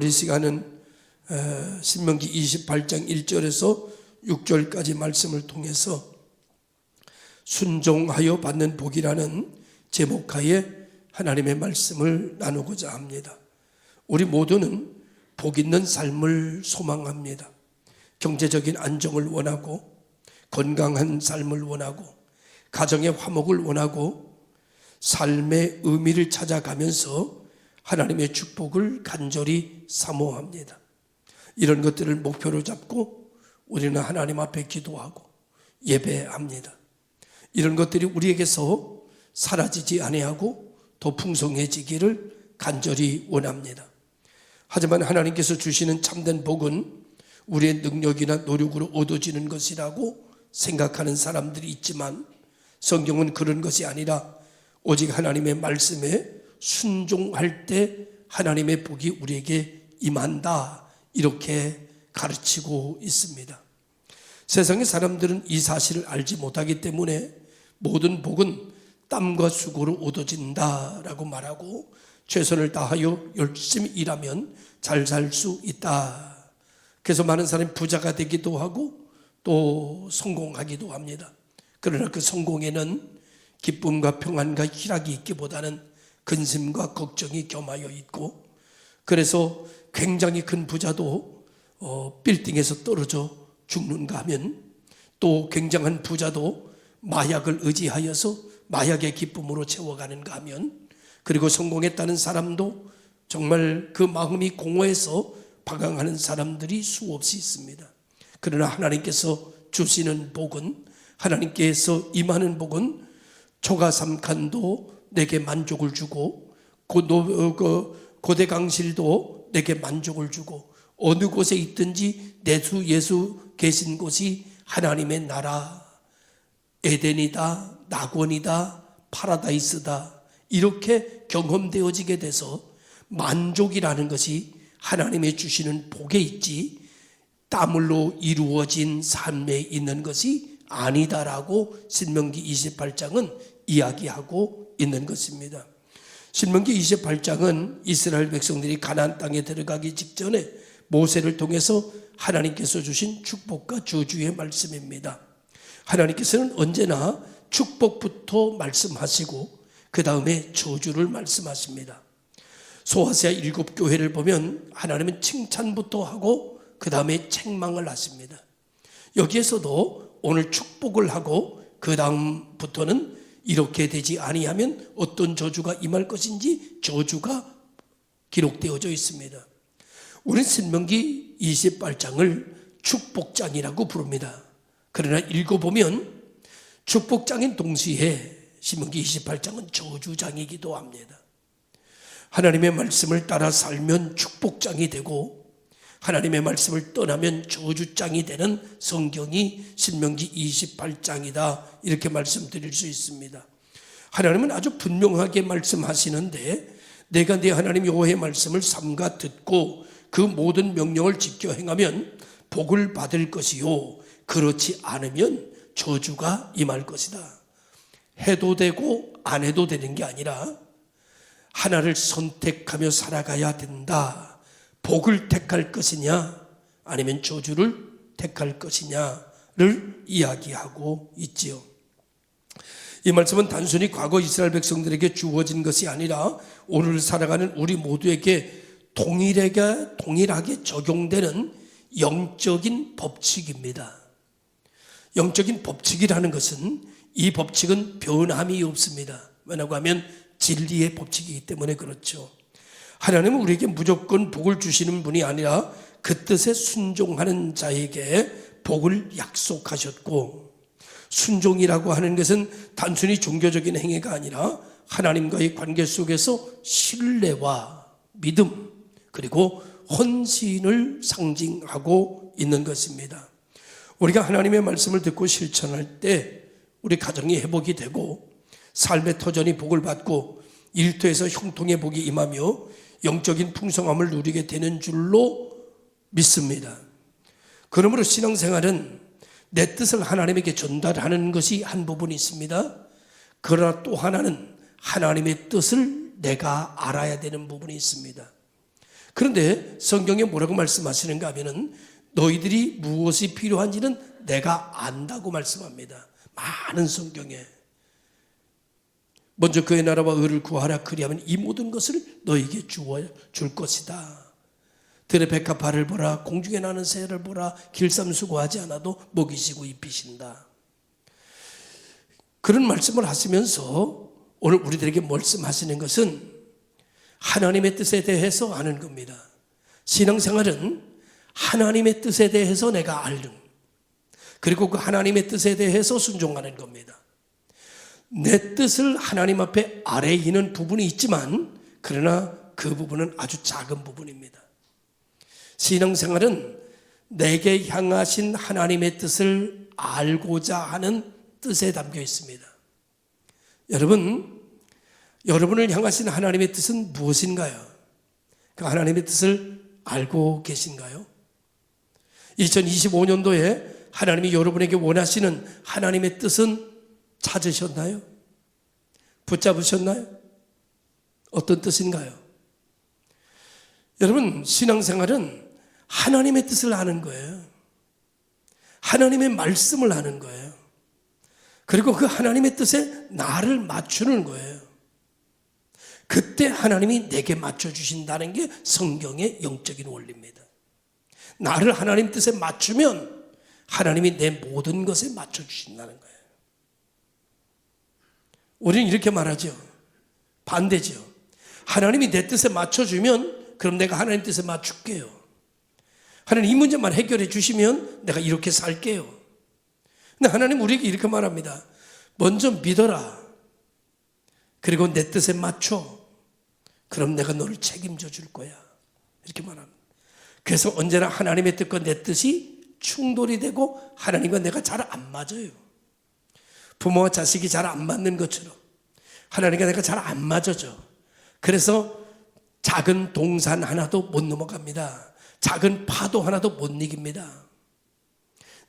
우리 시간은 신명기 28장 1절에서 6절까지 말씀을 통해서 순종하여 받는 복이라는 제목하에 하나님의 말씀을 나누고자 합니다. 우리 모두는 복 있는 삶을 소망합니다. 경제적인 안정을 원하고 건강한 삶을 원하고 가정의 화목을 원하고 삶의 의미를 찾아가면서 하나님의 축복을 간절히 사모합니다. 이런 것들을 목표로 잡고 우리는 하나님 앞에 기도하고 예배합니다. 이런 것들이 우리에게서 사라지지 아니하고 더 풍성해지기를 간절히 원합니다. 하지만 하나님께서 주시는 참된 복은 우리의 능력이나 노력으로 얻어지는 것이라고 생각하는 사람들이 있지만 성경은 그런 것이 아니라 오직 하나님의 말씀에 순종할 때 하나님의 복이 우리에게 임한다, 이렇게 가르치고 있습니다. 세상의 사람들은 이 사실을 알지 못하기 때문에 모든 복은 땀과 수고로 얻어진다라고 말하고 최선을 다하여 열심히 일하면 잘 살 수 있다. 그래서 많은 사람이 부자가 되기도 하고 또 성공하기도 합니다. 그러나 그 성공에는 기쁨과 평안과 희락이 있기보다는 근심과 걱정이 겸하여 있고, 그래서 굉장히 큰 부자도 빌딩에서 떨어져 죽는가 하면, 또 굉장한 부자도 마약을 의지하여서 마약의 기쁨으로 채워가는가 하면, 그리고 성공했다는 사람도 정말 그 마음이 공허해서 방황하는 사람들이 수없이 있습니다. 그러나 하나님께서 주시는 복은, 하나님께서 임하는 복은 초가 삼칸도 내게 만족을 주고 고대강실도 내게 만족을 주고 어느 곳에 있든지 내 주 예수 계신 곳이 하나님의 나라, 에덴이다, 낙원이다, 파라다이스다, 이렇게 경험되어지게 돼서 만족이라는 것이 하나님의 주시는 복에 있지 땀으로 이루어진 삶에 있는 것이 아니다라고 신명기 28장은 이야기하고 있는 것입니다. 신명기 28장은 이스라엘 백성들이 가나안 땅에 들어가기 직전에 모세를 통해서 하나님께서 주신 축복과 저주의 말씀입니다. 하나님께서는 언제나 축복부터 말씀하시고 그 다음에 저주를 말씀하십니다. 소아시아 7교회를 보면 하나님은 칭찬부터 하고 그 다음에 책망을 하십니다. 여기에서도 오늘 축복을 하고 그 다음부터는 이렇게 되지 아니하면 어떤 저주가 임할 것인지 저주가 기록되어져 있습니다. 우리는 신명기 28장을 축복장이라고 부릅니다. 그러나 읽어보면 축복장인 동시에 신명기 28장은 저주장이기도 합니다. 하나님의 말씀을 따라 살면 축복장이 되고 하나님의 말씀을 떠나면 저주장이 되는 성경이 신명기 28장이다, 이렇게 말씀드릴 수 있습니다. 하나님은 아주 분명하게 말씀하시는데 내가 네 하나님 여호와의 말씀을 삼가 듣고 그 모든 명령을 지켜 행하면 복을 받을 것이요 그렇지 않으면 저주가 임할 것이다. 해도 되고 안 해도 되는 게 아니라 하나를 선택하며 살아가야 된다. 복을 택할 것이냐 아니면 저주를 택할 것이냐를 이야기하고 있지요. 이 말씀은 단순히 과거 이스라엘 백성들에게 주어진 것이 아니라 오늘 살아가는 우리 모두에게 동일하게 적용되는 영적인 법칙입니다. 영적인 법칙이라는 것은 이 법칙은 변함이 없습니다. 왜냐고 하면 진리의 법칙이기 때문에 그렇죠. 하나님은 우리에게 무조건 복을 주시는 분이 아니라 그 뜻에 순종하는 자에게 복을 약속하셨고, 순종이라고 하는 것은 단순히 종교적인 행위가 아니라 하나님과의 관계 속에서 신뢰와 믿음 그리고 헌신을 상징하고 있는 것입니다. 우리가 하나님의 말씀을 듣고 실천할 때 우리 가정이 회복이 되고 삶의 터전이 복을 받고 일터에서 형통의 복이 임하며 영적인 풍성함을 누리게 되는 줄로 믿습니다. 그러므로 신앙생활은 내 뜻을 하나님에게 전달하는 것이 한 부분이 있습니다. 그러나 또 하나는 하나님의 뜻을 내가 알아야 되는 부분이 있습니다. 그런데 성경에 뭐라고 말씀하시는가 하면은 너희들이 무엇이 필요한지는 내가 안다고 말씀합니다. 많은 성경에. 먼저 그의 나라와 의를 구하라. 그리하면 이 모든 것을 너에게 줄 것이다. 들의 백합화를 보라. 공중에 나는 새를 보라. 길쌈 수고하지 않아도 먹이시고 입히신다. 그런 말씀을 하시면서 오늘 우리들에게 말씀하시는 것은 하나님의 뜻에 대해서 아는 겁니다. 신앙생활은 하나님의 뜻에 대해서 내가 알는, 그리고 그 하나님의 뜻에 대해서 순종하는 겁니다. 내 뜻을 하나님 앞에 아뢰이는 부분이 있지만 그러나 그 부분은 아주 작은 부분입니다. 신앙생활은 내게 향하신 하나님의 뜻을 알고자 하는 뜻에 담겨 있습니다. 여러분을 향하신 하나님의 뜻은 무엇인가요? 그 하나님의 뜻을 알고 계신가요? 2025년도에 하나님이 여러분에게 원하시는 하나님의 뜻은 찾으셨나요? 붙잡으셨나요? 어떤 뜻인가요? 여러분, 신앙생활은 하나님의 뜻을 아는 거예요. 하나님의 말씀을 아는 거예요. 그리고 그 하나님의 뜻에 나를 맞추는 거예요. 그때 하나님이 내게 맞춰주신다는 게 성경의 영적인 원리입니다. 나를 하나님 뜻에 맞추면 하나님이 내 모든 것에 맞춰주신다는 거예요. 우리는 이렇게 말하죠. 반대죠. 하나님이 내 뜻에 맞춰주면 그럼 내가 하나님 뜻에 맞출게요. 하나님 이 문제만 해결해 주시면 내가 이렇게 살게요. 근데 하나님 우리에게 이렇게 말합니다. 먼저 믿어라. 그리고 내 뜻에 맞춰. 그럼 내가 너를 책임져 줄 거야. 이렇게 말합니다. 그래서 언제나 하나님의 뜻과 내 뜻이 충돌이 되고 하나님과 내가 잘 안 맞아요. 부모와 자식이 잘 안 맞는 것처럼 하나님과 내가 잘 안 맞아져. 그래서 작은 동산 하나도 못 넘어갑니다. 작은 파도 하나도 못 이깁니다.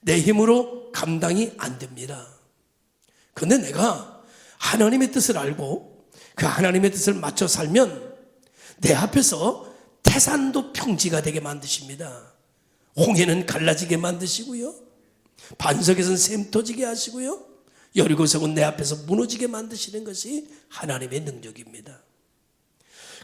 내 힘으로 감당이 안 됩니다. 그런데 내가 하나님의 뜻을 알고 그 하나님의 뜻을 맞춰 살면 내 앞에서 태산도 평지가 되게 만드십니다. 홍해는 갈라지게 만드시고요. 반석에서는 샘 터지게 하시고요. 여리고성은 내 앞에서 무너지게 만드시는 것이 하나님의 능력입니다.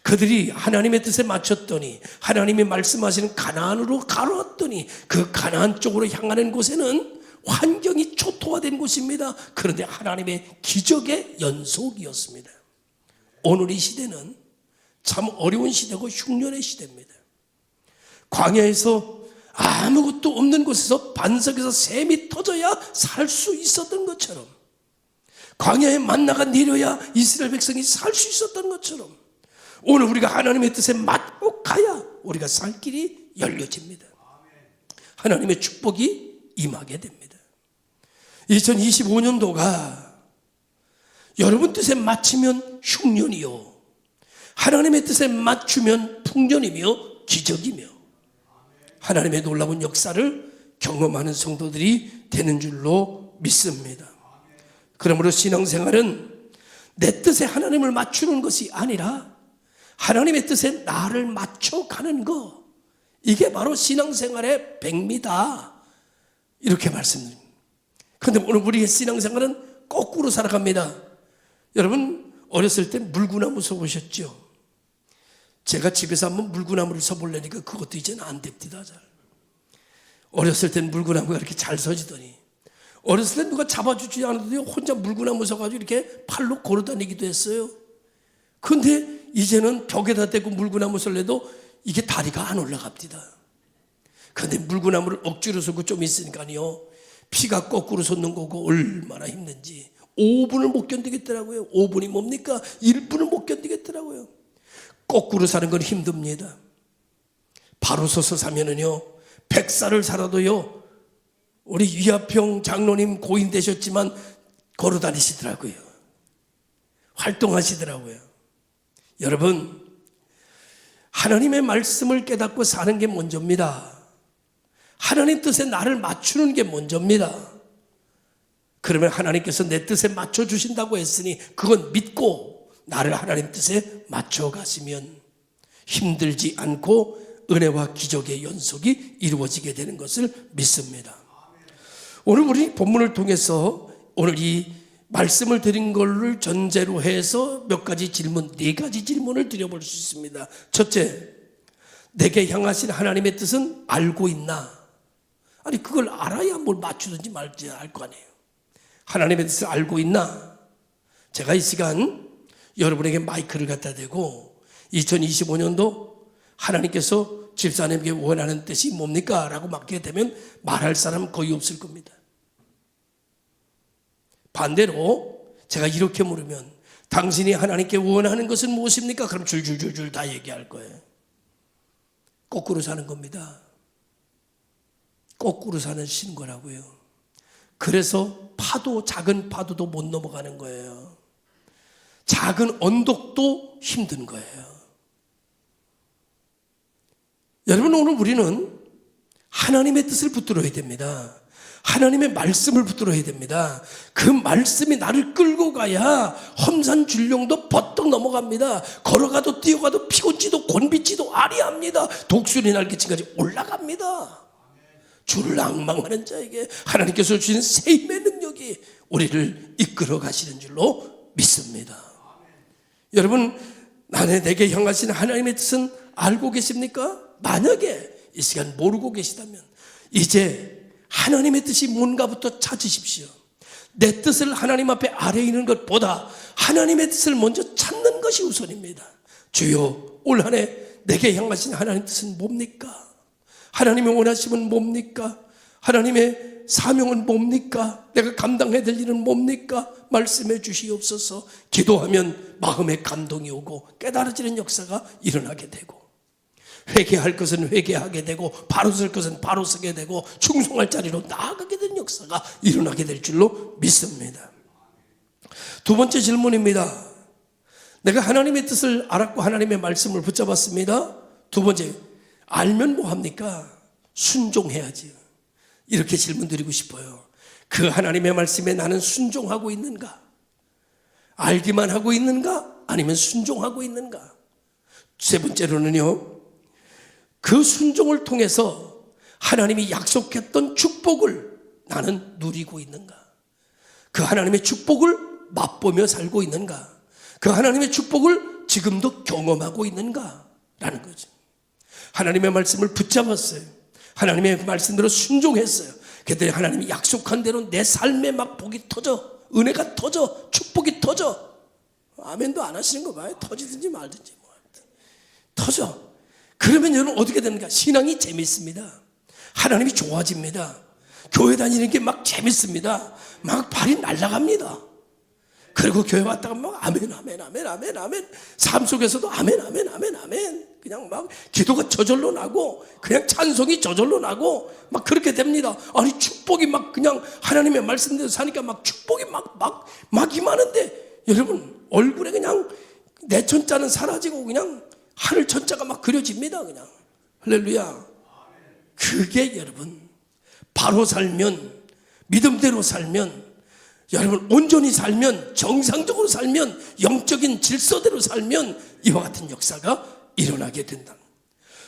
그들이 하나님의 뜻에 맞췄더니 하나님이 말씀하시는 가나안으로 가로왔더니 그 가나안 쪽으로 향하는 곳에는 환경이 초토화된 곳입니다. 그런데 하나님의 기적의 연속이었습니다. 오늘 이 시대는 참 어려운 시대고 흉년의 시대입니다. 광야에서 아무것도 없는 곳에서 반석에서 샘이 터져야 살 수 있었던 것처럼, 광야에 만나가 내려야 이스라엘 백성이 살 수 있었던 것처럼 오늘 우리가 하나님의 뜻에 맞고 가야 우리가 살 길이 열려집니다. 하나님의 축복이 임하게 됩니다. 2025년도가 여러분 뜻에 맞추면 흉년이요, 하나님의 뜻에 맞추면 풍년이며 기적이며 하나님의 놀라운 역사를 경험하는 성도들이 되는 줄로 믿습니다. 그러므로 신앙생활은 내 뜻에 하나님을 맞추는 것이 아니라 하나님의 뜻에 나를 맞춰가는 거, 이게 바로 신앙생활의 백미다, 이렇게 말씀드립니다. 그런데 오늘 우리의 신앙생활은 거꾸로 살아갑니다. 여러분 어렸을 때 물구나무 서보셨죠? 제가 집에서 한번 물구나무를 서보려니까 그것도 이제는 안 됩니다. 잘. 어렸을 땐 물구나무가 이렇게 잘 서지더니 어렸을 때 누가 잡아주지 않아도 혼자 물구나무 서가지고 이렇게 팔로 걸어다니기도 했어요. 그런데 이제는 벽에다 대고 물구나무 설래도 이게 다리가 안 올라갑니다. 그런데 물구나무를 억지로 서고 좀 있으니까요, 피가 거꾸로 솟는 거고 얼마나 힘든지 5분을 못 견디겠더라고요. 5분이 뭡니까? 1분을 못 견디겠더라고요. 거꾸로 사는 건 힘듭니다. 바로 서서 사면은요, 100살을 살아도요, 우리 유아평 장로님 고인 되셨지만 걸어 다니시더라고요. 활동하시더라고요. 여러분, 하나님의 말씀을 깨닫고 사는 게 먼저입니다. 하나님 뜻에 나를 맞추는 게 먼저입니다. 그러면 하나님께서 내 뜻에 맞춰주신다고 했으니 그건 믿고 나를 하나님 뜻에 맞춰가시면 힘들지 않고 은혜와 기적의 연속이 이루어지게 되는 것을 믿습니다. 오늘 우리 본문을 통해서 오늘 이 말씀을 드린 것을 전제로 해서 몇 가지 질문, 4가지 질문을 드려볼 수 있습니다. 첫째, 내게 향하신 하나님의 뜻은 알고 있나? 아니 그걸 알아야 뭘 맞추든지 말지 알 거 아니에요. 하나님의 뜻을 알고 있나? 제가 이 시간 여러분에게 마이크를 갖다 대고 2025년도 하나님께서 집사님에게 원하는 뜻이 뭡니까? 라고 묻게 되면 말할 사람 거의 없을 겁니다. 반대로 제가 이렇게 물으면 당신이 하나님께 원하는 것은 무엇입니까? 그럼 줄줄줄줄 다 얘기할 거예요. 거꾸로 사는 겁니다. 거꾸로 사는 신고라고요. 그래서 파도, 작은 파도도 못 넘어가는 거예요. 작은 언덕도 힘든 거예요. 여러분, 오늘 우리는 하나님의 뜻을 붙들어야 됩니다. 하나님의 말씀을 붙들어야 됩니다. 그 말씀이 나를 끌고 가야 험산 줄령도 버떡 넘어갑니다. 걸어가도 뛰어가도 피곤지도 곤비지도 아리합니다. 독수리 날개치까지 올라갑니다. 주를 낭망하는 자에게 하나님께서 주신 새 힘의 능력이 우리를 이끌어 가시는 줄로 믿습니다. 여러분, 내게 향하신 하나님의 뜻은 알고 계십니까? 만약에 이 시간 모르고 계시다면 이제 하나님의 뜻이 뭔가부터 찾으십시오. 내 뜻을 하나님 앞에 아뢰 있는 것보다 하나님의 뜻을 먼저 찾는 것이 우선입니다. 주여, 올 한 해 내게 향하신 하나님의 뜻은 뭡니까? 하나님의 원하심은 뭡니까? 하나님의 사명은 뭡니까? 내가 감당해야 될 일은 뭡니까? 말씀해 주시옵소서. 기도하면 마음에 감동이 오고 깨달아지는 역사가 일어나게 되고, 회개할 것은 회개하게 되고, 바로 설 것은 바로 서게 되고, 충성할 자리로 나아가게 되는 역사가 일어나게 될 줄로 믿습니다. 두 번째 질문입니다. 내가 하나님의 뜻을 알았고 하나님의 말씀을 붙잡았습니다. 두 번째, 알면 뭐합니까? 순종해야지. 이렇게 질문 드리고 싶어요. 그 하나님의 말씀에 나는 순종하고 있는가? 알기만 하고 있는가? 아니면 순종하고 있는가? 세 번째로는요, 그 순종을 통해서 하나님이 약속했던 축복을 나는 누리고 있는가? 그 하나님의 축복을 맛보며 살고 있는가? 그 하나님의 축복을 지금도 경험하고 있는가? 라는 거죠. 하나님의 말씀을 붙잡았어요. 하나님의 말씀대로 순종했어요. 그랬더니 하나님이 약속한 대로 내 삶에 막 복이 터져, 은혜가 터져, 축복이 터져. 아멘도 안 하시는 거 봐요. 터지든지 말든지 뭐 터져. 그러면 여러분 어떻게 되는가? 신앙이 재밌습니다. 하나님이 좋아집니다. 교회 다니는 게 막 재밌습니다. 막 발이 날아갑니다. 그리고 교회 왔다가 막 아멘 아멘 아멘 아멘 아멘, 삶 속에서도 아멘 아멘 아멘 아멘, 그냥 막 기도가 저절로 나고 그냥 찬송이 저절로 나고 막 그렇게 됩니다. 아니 축복이 막 그냥 하나님의 말씀대로 사니까 막 축복이 막 임하는데 여러분 얼굴에 그냥 내 천자는 사라지고 그냥 하늘 천자가 막 그려집니다. 그냥 할렐루야. 그게 여러분 바로 살면, 믿음대로 살면, 여러분 온전히 살면, 정상적으로 살면, 영적인 질서대로 살면 이와 같은 역사가 일어나게 된다.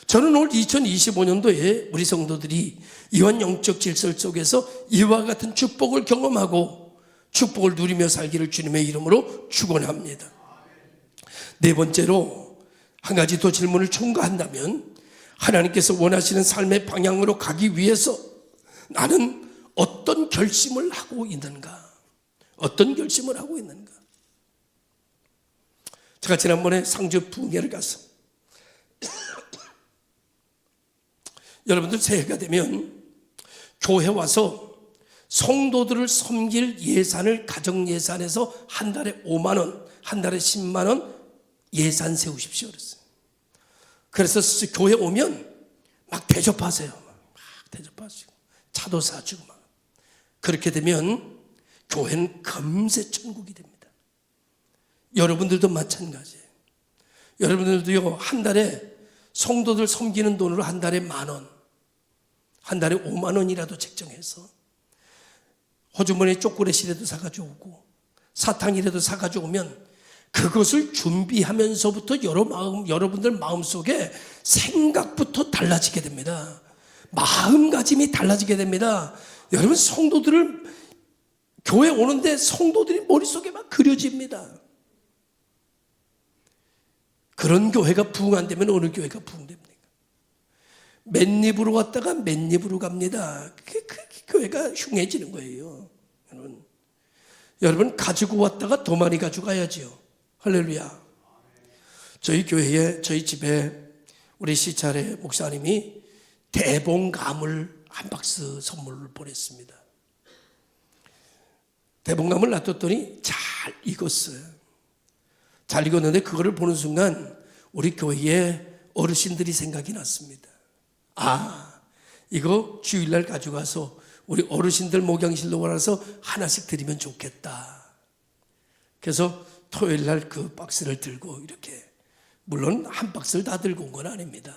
저는 올 2025년도에 우리 성도들이 이wan 영적 질서 속에서 이와 같은 축복을 경험하고 축복을 누리며 살기를 주님의 이름으로 축원합니다. 네 번째로 한 가지 더 질문을 첨가한다면, 하나님께서 원하시는 삶의 방향으로 가기 위해서 나는 어떤 결심을 하고 있는가? 어떤 결심을 하고 있는가? 제가 지난번에 상주 부흥회를 가서 여러분들 새해가 되면 교회 와서 성도들을 섬길 예산을 가정 예산에서 한 달에 5만 원, 한 달에 10만 원 예산 세우십시오 그랬어요. 그래서 교회 오면 막 대접하세요. 막 대접하시고 차도 사주고 막. 그렇게 되면 교회는 금세 천국이 됩니다. 여러분들도 마찬가지예요. 여러분들도요, 한 달에 성도들 섬기는 돈으로 한 달에 10,000원, 한 달에 5만 원이라도 책정해서 호주머니에 초콜릿이라도 사가지고 오고 사탕이라도 사가지고 오면 그것을 준비하면서부터 여러분들 마음속에 생각부터 달라지게 됩니다. 마음가짐이 달라지게 됩니다. 여러분, 성도들을 교회 오는데 성도들이 머릿속에 막 그려집니다. 그런 교회가 부흥 안 되면 어느 교회가 부흥됩니까? 맨입으로 왔다가 맨입으로 갑니다. 그 교회가 흉해지는 거예요. 여러분, 가지고 왔다가 더 많이 가져가야지요. 할렐루야. 저희 교회에, 저희 집에 우리 시찰의 목사님이 대봉감을 한 박스 선물을 보냈습니다. 대봉감을 놔뒀더니 잘 익었어요. 잘 익었는데 그거를 보는 순간 우리 교회에 어르신들이 생각이 났습니다. 아, 이거 주일날 가져가서 우리 어르신들 목양실로 와서 하나씩 드리면 좋겠다. 그래서 토요일날 그 박스를 들고 이렇게, 물론 한 박스를 다 들고 온 건 아닙니다.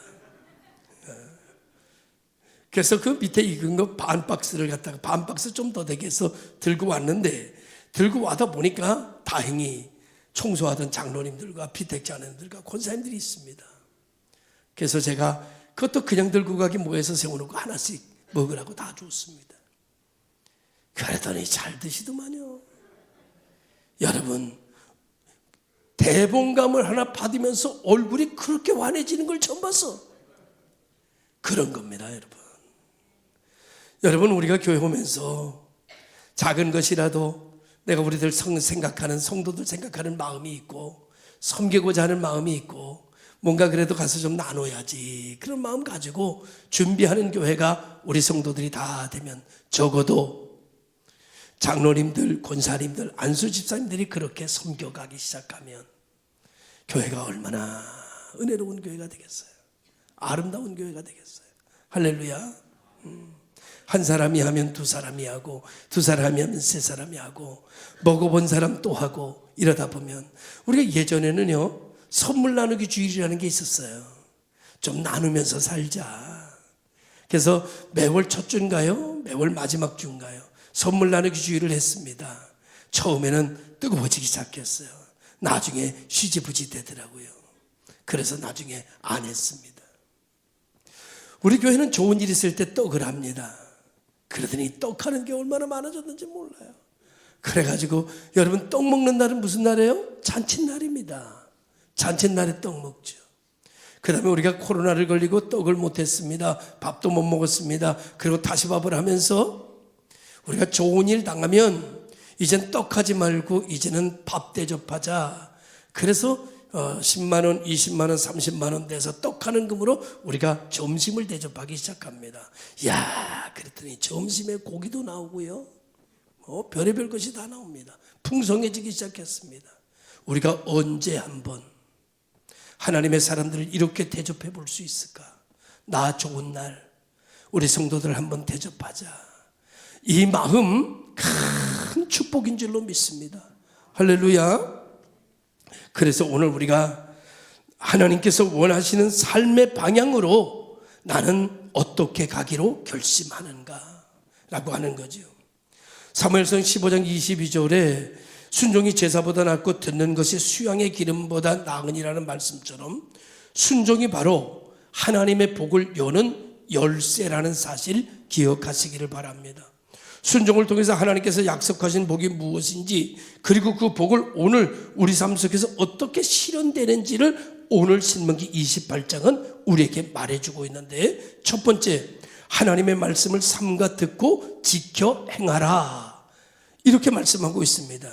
그래서 그 밑에 익은 거 반 박스를 갖다가 반 박스 좀 더 되게 해서 들고 왔는데, 들고 와다 보니까 다행히 청소하던 장로님들과 피택자님들과 권사님들이 있습니다. 그래서 제가 그것도 그냥 들고 가기 뭐해서 세워놓고 하나씩 먹으라고 다 줬습니다. 그랬더니 잘 드시더만요. 여러분, 대봉감을 하나 받으면서 얼굴이 그렇게 환해지는 걸 처음 봤어. 그런 겁니다, 여러분. 여러분, 우리가 교회 오면서 작은 것이라도 내가 우리들 생각하는, 성도들 생각하는 마음이 있고, 섬기고자 하는 마음이 있고, 뭔가 그래도 가서 좀 나눠야지, 그런 마음 가지고 준비하는 교회가 우리 성도들이 다 되면, 적어도 장로님들, 권사님들, 안수집사님들이 그렇게 섬겨가기 시작하면 교회가 얼마나 은혜로운 교회가 되겠어요. 아름다운 교회가 되겠어요. 할렐루야. 한 사람이 하면 두 사람이 하고, 두 사람이 하면 세 사람이 하고, 먹어본 사람 또 하고, 이러다 보면, 우리가 예전에는요, 선물 나누기 주일이라는 게 있었어요. 좀 나누면서 살자. 그래서 매월 첫 주인가요? 매월 마지막 주인가요? 선물 나누기 주일을 했습니다. 처음에는 뜨거워지기 시작했어요. 나중에 쉬지부지 되더라고요. 그래서 나중에 안 했습니다. 우리 교회는 좋은 일 있을 때 떡을 합니다. 그러더니 떡하는 게 얼마나 많아졌는지 몰라요. 그래가지고 여러분, 떡 먹는 날은 무슨 날이에요? 잔칫날입니다. 잔칫날에 떡 먹죠. 그 다음에 우리가 코로나를 걸리고 떡을 못했습니다. 밥도 못 먹었습니다. 그리고 다시 밥을 하면서 우리가 좋은 일 당하면 이젠 떡하지 말고 이제는 밥 대접하자. 그래서 10만 원, 20만 원, 30만 원 내서 떡하는 금으로 우리가 점심을 대접하기 시작합니다. 야, 그랬더니 점심에 고기도 나오고요. 별의별 것이 다 나옵니다. 풍성해지기 시작했습니다. 우리가 언제 한번 하나님의 사람들을 이렇게 대접해 볼 수 있을까? 나 좋은 날 우리 성도들 한번 대접하자. 이 마음 큰 축복인 줄로 믿습니다. 할렐루야. 그래서 오늘 우리가 하나님께서 원하시는 삶의 방향으로 나는 어떻게 가기로 결심하는가 라고 하는 거죠. 사무엘상 15장 22절에 순종이 제사보다 낫고 듣는 것이 수양의 기름보다 나으니라는 말씀처럼 순종이 바로 하나님의 복을 여는 열쇠라는 사실 기억하시기를 바랍니다. 순종을 통해서 하나님께서 약속하신 복이 무엇인지, 그리고 그 복을 오늘 우리 삶 속에서 어떻게 실현되는지를 오늘 신명기 28장은 우리에게 말해주고 있는데, 첫 번째, 하나님의 말씀을 삼가 듣고 지켜 행하라, 이렇게 말씀하고 있습니다.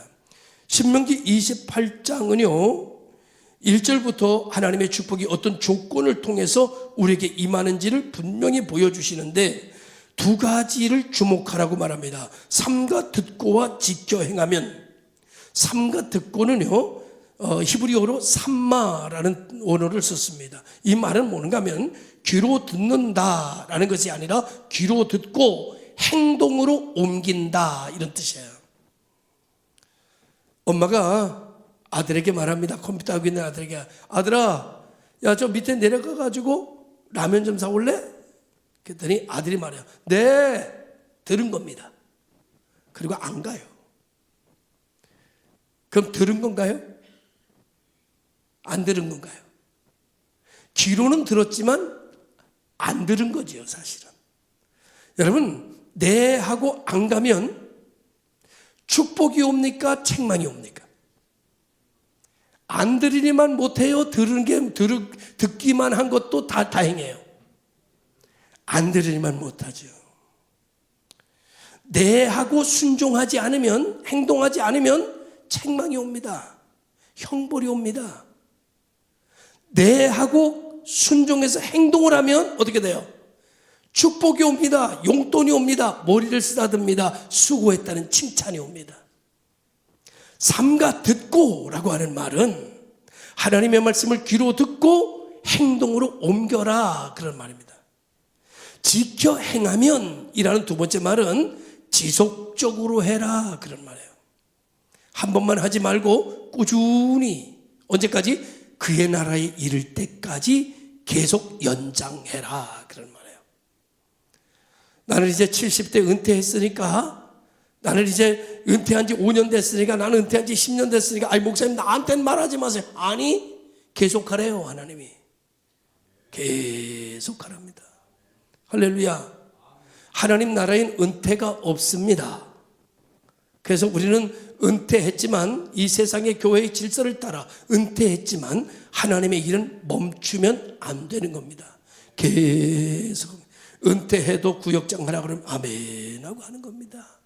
신명기 28장은요 1절부터 하나님의 축복이 어떤 조건을 통해서 우리에게 임하는지를 분명히 보여주시는데, 두 가지를 주목하라고 말합니다. 삼가 듣고와 지켜 행하면, 삼가 듣고는요 히브리어로 삼마라는 원어를 썼습니다. 이 말은 뭔가 하면 귀로 듣는다라는 것이 아니라 귀로 듣고 행동으로 옮긴다, 이런 뜻이에요. 엄마가 아들에게 말합니다. 컴퓨터 하고 있는 아들에게, 아들아, 야, 저 밑에 내려가 가지고 라면 좀 사올래? 그랬더니 아들이 말해요. 네, 들은 겁니다. 그리고 안 가요. 그럼 들은 건가요? 안 들은 건가요? 귀로는 들었지만 안 들은 거지요, 사실은. 여러분, 네 하고 안 가면 축복이 옵니까? 책망이 옵니까? 안 들으리만 못해요? 듣기만 한 것도 다 다행이에요. 안 들으리만 못하죠. 네 하고 순종하지 않으면, 행동하지 않으면 책망이 옵니다. 형벌이 옵니다. 네 하고 순종해서 행동을 하면 어떻게 돼요? 축복이 옵니다. 용돈이 옵니다. 머리를 쓰다듬니다. 수고했다는 칭찬이 옵니다. 삼가 듣고 라고 하는 말은 하나님의 말씀을 귀로 듣고 행동으로 옮겨라, 그런 말입니다. 지켜 행하면 이라는 두 번째 말은 지속적으로 해라, 그런 말이에요. 한 번만 하지 말고 꾸준히, 언제까지? 그의 나라에 이를 때까지 계속 연장해라, 그런 말이에요. 나는 이제 70대 은퇴했으니까, 나는 이제 은퇴한 지 5년 됐으니까, 나는 은퇴한 지 10년 됐으니까, 아이 목사님 나한테는 말하지 마세요. 아니, 계속하래요. 하나님이 계속하랍니다. 할렐루야. 하나님 나라엔 은퇴가 없습니다. 그래서 우리는 은퇴했지만, 이 세상의 교회의 질서를 따라 은퇴했지만 하나님의 일은 멈추면 안 되는 겁니다. 계속 은퇴해도 구역장 하라고 그러면 아멘 하고 하는 겁니다.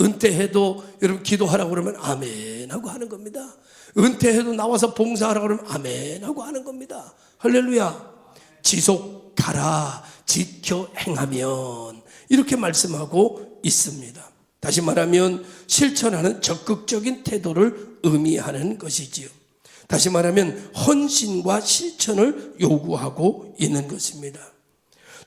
은퇴해도 여러분 기도하라고 그러면 아멘 하고 하는 겁니다. 은퇴해도 나와서 봉사하라고 그러면 아멘 하고 하는 겁니다. 할렐루야. 지속하라, 지켜 행하면, 이렇게 말씀하고 있습니다. 다시 말하면 실천하는 적극적인 태도를 의미하는 것이지요. 다시 말하면 헌신과 실천을 요구하고 있는 것입니다.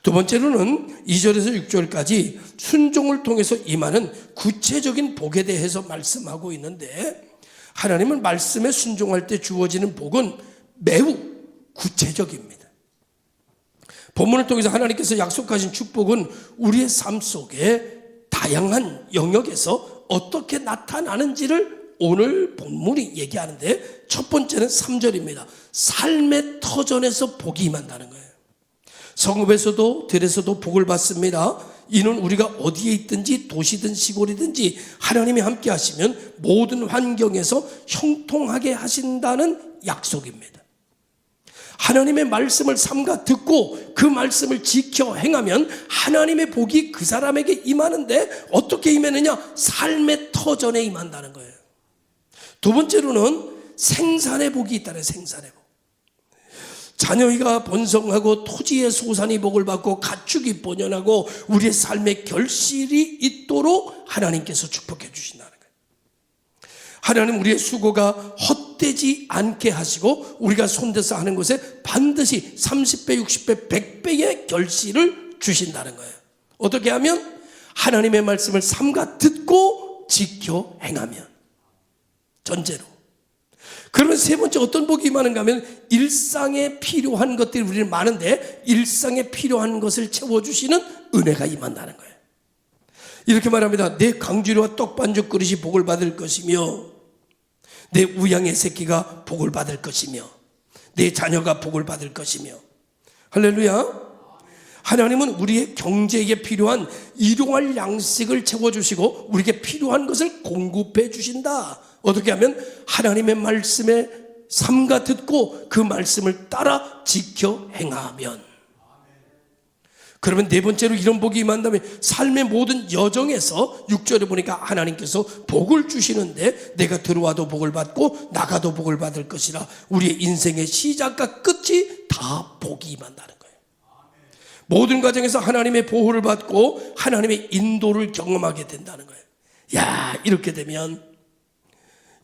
두 번째로는 2절에서 6절까지 순종을 통해서 임하는 구체적인 복에 대해서 말씀하고 있는데, 하나님은 말씀에 순종할 때 주어지는 복은 매우 구체적입니다. 본문을 통해서 하나님께서 약속하신 축복은 우리의 삶 속에 다양한 영역에서 어떻게 나타나는지를 오늘 본문이 얘기하는데, 첫 번째는 3절입니다. 삶의 터전에서 복이 임한다는 거예요. 성읍에서도 들에서도 복을 받습니다. 이는 우리가 어디에 있든지 도시든 시골이든지 하나님이 함께 하시면 모든 환경에서 형통하게 하신다는 약속입니다. 하나님의 말씀을 삼가 듣고 그 말씀을 지켜 행하면 하나님의 복이 그 사람에게 임하는데, 어떻게 임하느냐? 삶의 터전에 임한다는 거예요. 두 번째로는 생산의 복이 있다는, 생산의 복. 자녀가 번성하고 토지의 소산이 복을 받고 가축이 번연하고 우리의 삶의 결실이 있도록 하나님께서 축복해 주신다는 거예요. 하나님 우리의 수고가 헛되지 않게 하시고 우리가 손대서 하는 것에 반드시 30배, 60배, 100배의 결실을 주신다는 거예요. 어떻게 하면? 하나님의 말씀을 삼가 듣고 지켜 행하면, 전제로. 그러면 세 번째 어떤 복이 임하는가 하면, 일상에 필요한 것들이 우리는 많은데 일상에 필요한 것을 채워주시는 은혜가 임한다는 거예요. 이렇게 말합니다. 내 강주리와 떡반죽 그릇이 복을 받을 것이며, 내 우양의 새끼가 복을 받을 것이며, 내 자녀가 복을 받을 것이며. 할렐루야. 하나님은 우리의 경제에 필요한 일용할 양식을 채워주시고 우리에게 필요한 것을 공급해 주신다. 어떻게 하면? 하나님의 말씀에 삼가 듣고 그 말씀을 따라 지켜 행하면. 그러면 네 번째로 이런 복이 임한다면, 삶의 모든 여정에서 6절에 보니까 하나님께서 복을 주시는데 내가 들어와도 복을 받고 나가도 복을 받을 것이라, 우리의 인생의 시작과 끝이 다 복이 임한다는 거예요. 모든 과정에서 하나님의 보호를 받고 하나님의 인도를 경험하게 된다는 거예요. 야, 이렇게 되면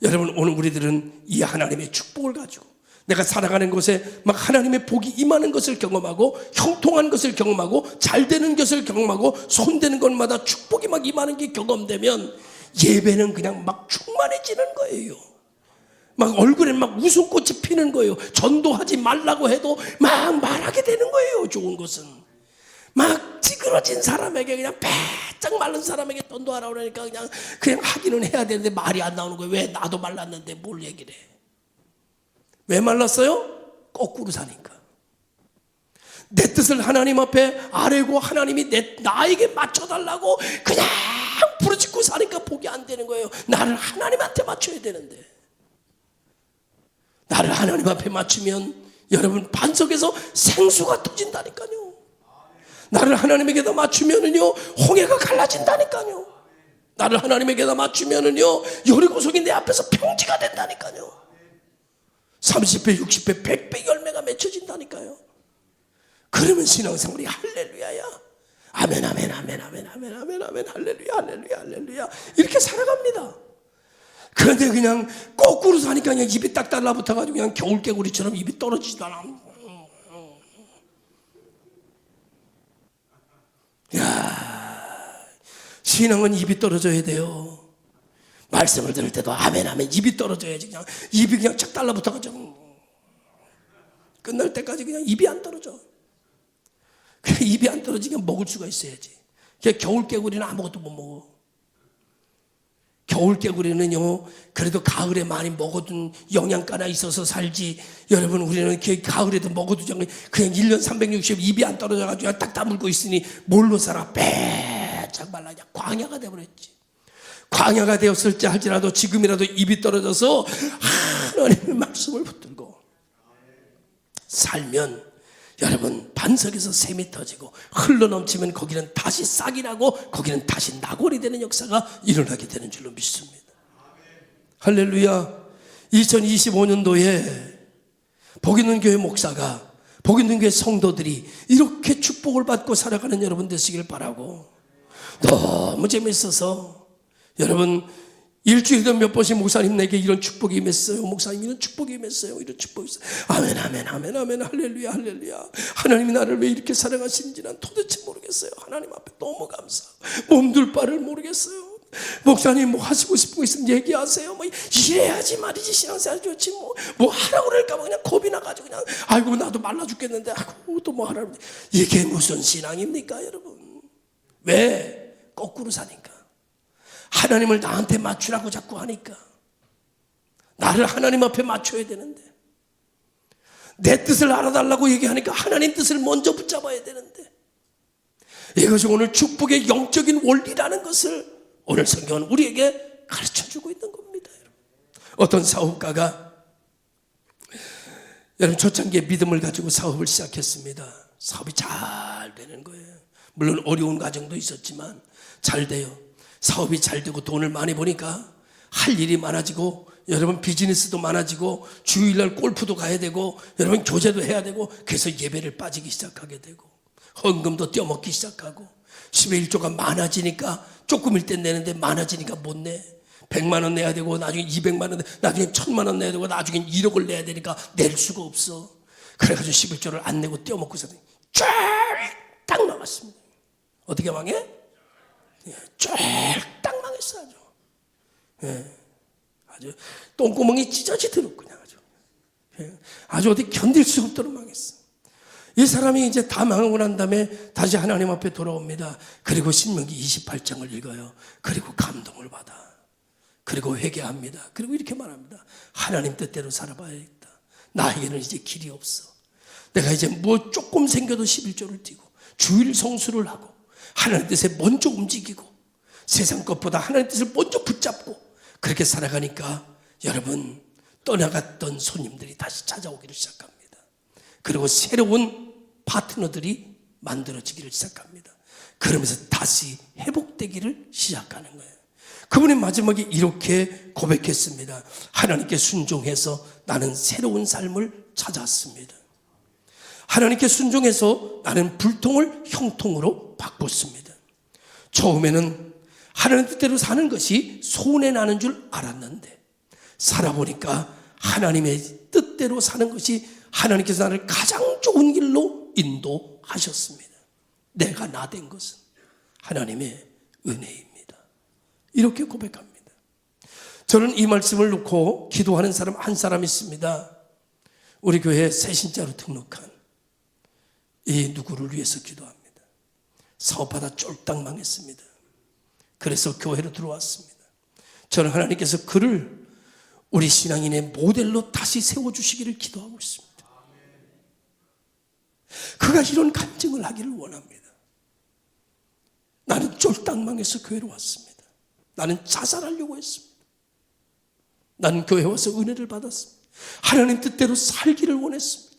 여러분, 오늘 우리들은 이 하나님의 축복을 가지고 내가 살아가는 곳에 막 하나님의 복이 임하는 것을 경험하고, 형통한 것을 경험하고, 잘 되는 것을 경험하고, 손대는 것마다 축복이 막 임하는 게 경험되면 예배는 그냥 막 충만해지는 거예요. 막 얼굴에 막 웃음꽃이 피는 거예요. 전도하지 말라고 해도 막 말하게 되는 거예요. 좋은 것은 막 찌그러진 사람에게, 그냥 배짱 마른 사람에게 전도하라고 그러니까 그냥 하기는 해야 되는데 말이 안 나오는 거예요. 왜? 나도 말랐는데 뭘 얘기를 해. 왜 말랐어요? 거꾸로 사니까. 내 뜻을 하나님 앞에 아뢰고 하나님이 나에게 맞춰달라고 그냥 부르짖고 사니까 복이 안 되는 거예요. 나를 하나님한테 맞춰야 되는데. 나를 하나님 앞에 맞추면 여러분 반석에서 생수가 터진다니까요. 나를 하나님에게다 맞추면은요 홍해가 갈라진다니까요. 나를 하나님에게다 맞추면은요 여리고성이 내 앞에서 평지가 된다니까요. 30배, 60배, 100배 열매가 맺혀진다니까요. 그러면 신앙생활이 할렐루야야. 아멘, 아멘, 아멘, 아멘, 아멘, 아멘, 아멘, 할렐루야, 할렐루야, 할렐루야. 이렇게 살아갑니다. 그런데 그냥 거꾸로 사니까 그냥 입이 딱 달라붙어가지고 그냥 겨울개구리처럼 입이 떨어지지도 않아. 야, 신앙은 입이 떨어져야 돼요. 말씀을 들을 때도 아멘, 아멘, 입이 떨어져야지. 그냥 입이 그냥 착 달라붙어가지고 끝날 때까지 그냥 입이 안 떨어져. 그냥 입이 안 떨어지면 먹을 수가 있어야지. 그냥 겨울개구리는 아무것도 못 먹어. 겨울개구리는요 그래도 가을에 많이 먹어둔 영양가나 있어서 살지. 여러분 우리는 가을에도 먹어두지 않고 그냥 1년 360 입이 안 떨어져가지고 그냥 딱 다물고 있으니 뭘로 살아? 빼짝 말라 그냥 광야가 되어버렸지. 광야가 되었을지 할지라도 지금이라도 입이 떨어져서 하나님의 말씀을 붙들고 살면 여러분 반석에서 샘이 터지고 흘러넘치면 거기는 다시 싹이 나고 거기는 다시 낙원이 되는 역사가 일어나게 되는 줄로 믿습니다. 할렐루야. 2025년도에 복있는 교회 목사가 복있는 교회 성도들이 이렇게 축복을 받고 살아가는 여러분 되시길 바라고. 너무 재밌어서 여러분 일주일에 몇 번씩 목사님 내게 이런 축복이 임했어요. 목사님 이런 축복이 임했어요. 이런 축복이 있어요. 아멘, 아멘, 아멘, 아멘, 할렐루야, 할렐루야. 하나님이 나를 왜 이렇게 사랑하시는지 난 도대체 모르겠어요. 하나님 앞에 너무 감사하고 몸둘 바를 모르겠어요. 목사님 뭐 하시고 싶은 거 있으면 얘기하세요. 뭐 이래야지 말이지 신앙생활 좋지 뭐 하라고 그럴까 봐 그냥 겁이 나가지고 그냥 아이고 나도 말라 죽겠는데 아이고 또 뭐 하라고. 이게 무슨 신앙입니까 여러분? 왜? 거꾸로 사니까. 하나님을 나한테 맞추라고 자꾸 하니까. 나를 하나님 앞에 맞춰야 되는데 내 뜻을 알아달라고 얘기하니까 하나님 뜻을 먼저 붙잡아야 되는데 이것이 오늘 축복의 영적인 원리라는 것을 오늘 성경은 우리에게 가르쳐주고 있는 겁니다. 여러분. 어떤 사업가가 여러분 초창기에 믿음을 가지고 사업을 시작했습니다. 사업이 잘 되는 거예요. 물론 어려운 과정도 있었지만 잘 돼요. 사업이 잘 되고 돈을 많이 버니까 할 일이 많아지고 여러분 비즈니스도 많아지고 주일날 골프도 가야 되고 여러분 교제도 해야 되고 그래서 예배를 빠지기 시작하게 되고 헌금도 떼어먹기 시작하고 10의 1조가 많아지니까 조금일 땐 내는데 많아지니까 못 내. 100만 원 내야 되고 나중에 200만 원 나중에 1000만 원 내야 되고 나중에 1억을 내야 되니까 낼 수가 없어. 그래가지고 11조를 안 내고 떼어먹고 쫙딱 망했습니다. 어떻게 망해? 쫙딱 망했어 아주. 예, 아주 똥구멍이 찢어지도록 그냥 아주 어디 견딜 수 없도록 망했어. 이 사람이 이제 다 망하고 난 다음에 다시 하나님 앞에 돌아옵니다. 그리고 신명기 28장을 읽어요. 그리고 감동을 받아. 그리고 회개합니다. 그리고 이렇게 말합니다. 하나님 뜻대로 살아봐야겠다. 나에게는 이제 길이 없어. 내가 이제 뭐 조금 생겨도 11조를 띄고 주일 성수를 하고 하나님 뜻에 먼저 움직이고 세상 것보다 하나님 뜻을 먼저 붙잡고 그렇게 살아가니까 여러분 떠나갔던 손님들이 다시 찾아오기를 시작합니다. 그리고 새로운 파트너들이 만들어지기를 시작합니다. 그러면서 다시 회복되기를 시작하는 거예요. 그분의 마지막에 이렇게 고백했습니다. 하나님께 순종해서 나는 새로운 삶을 찾았습니다. 하나님께 순종해서 나는 불통을 형통으로 바꿨습니다. 처음에는 하나님 뜻대로 사는 것이 손해나는 줄 알았는데 살아보니까 하나님의 뜻대로 사는 것이 하나님께서 나를 가장 좋은 길로 인도하셨습니다. 내가 나 된 것은 하나님의 은혜입니다. 이렇게 고백합니다. 저는 이 말씀을 놓고 기도하는 사람 한 사람 있습니다. 우리 교회 새신자로 등록한 이 누구를 위해서 기도합니다. 사업하다 쫄딱 망했습니다. 그래서 교회로 들어왔습니다. 저는 하나님께서 그를 우리 신앙인의 모델로 다시 세워주시기를 기도하고 있습니다. 그가 이런 간증을 하기를 원합니다. 나는 쫄딱망해서 교회로 왔습니다. 나는 자살하려고 했습니다. 나는 교회에 와서 은혜를 받았습니다. 하나님 뜻대로 살기를 원했습니다.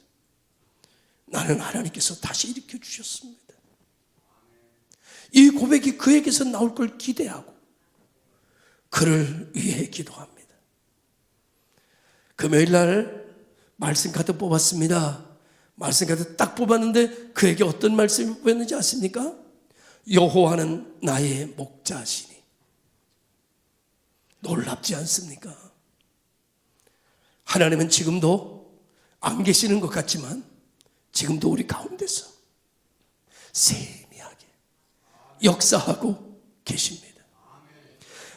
나는 하나님께서 다시 일으켜 주셨습니다. 이 고백이 그에게서 나올 걸 기대하고 그를 위해 기도합니다. 금요일 날 말씀 카드 뽑았습니다. 말씀 카드 딱 뽑았는데 그에게 어떤 말씀이 뽑혔는지 아십니까? 여호와는 나의 목자시니. 놀랍지 않습니까? 하나님은 지금도 안 계시는 것 같지만 지금도 우리 가운데서 세미하게 역사하고 계십니다.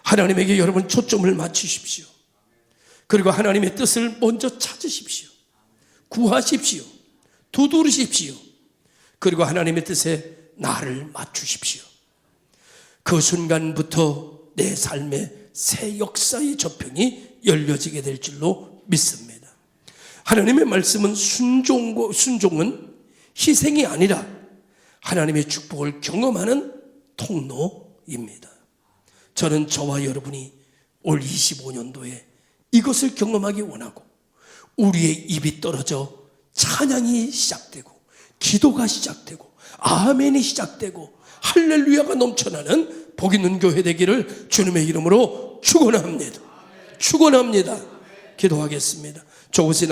하나님에게 여러분 초점을 맞추십시오. 그리고 하나님의 뜻을 먼저 찾으십시오. 구하십시오. 두드리십시오. 그리고 하나님의 뜻에 나를 맞추십시오. 그 순간부터 내 삶의 새 역사의 저편이 열려지게 될 줄로 믿습니다. 하나님의 말씀은 순종은 희생이 아니라 하나님의 축복을 경험하는 통로입니다. 저는 저와 여러분이 올 25년도에 이것을 경험하기 원하고 우리의 입이 떨어져 찬양이 시작되고 기도가 시작되고 아멘이 시작되고 할렐루야가 넘쳐나는 복 있는 교회 되기를 주님의 이름으로 축원합니다. 축원합니다. 기도하겠습니다. 좋으신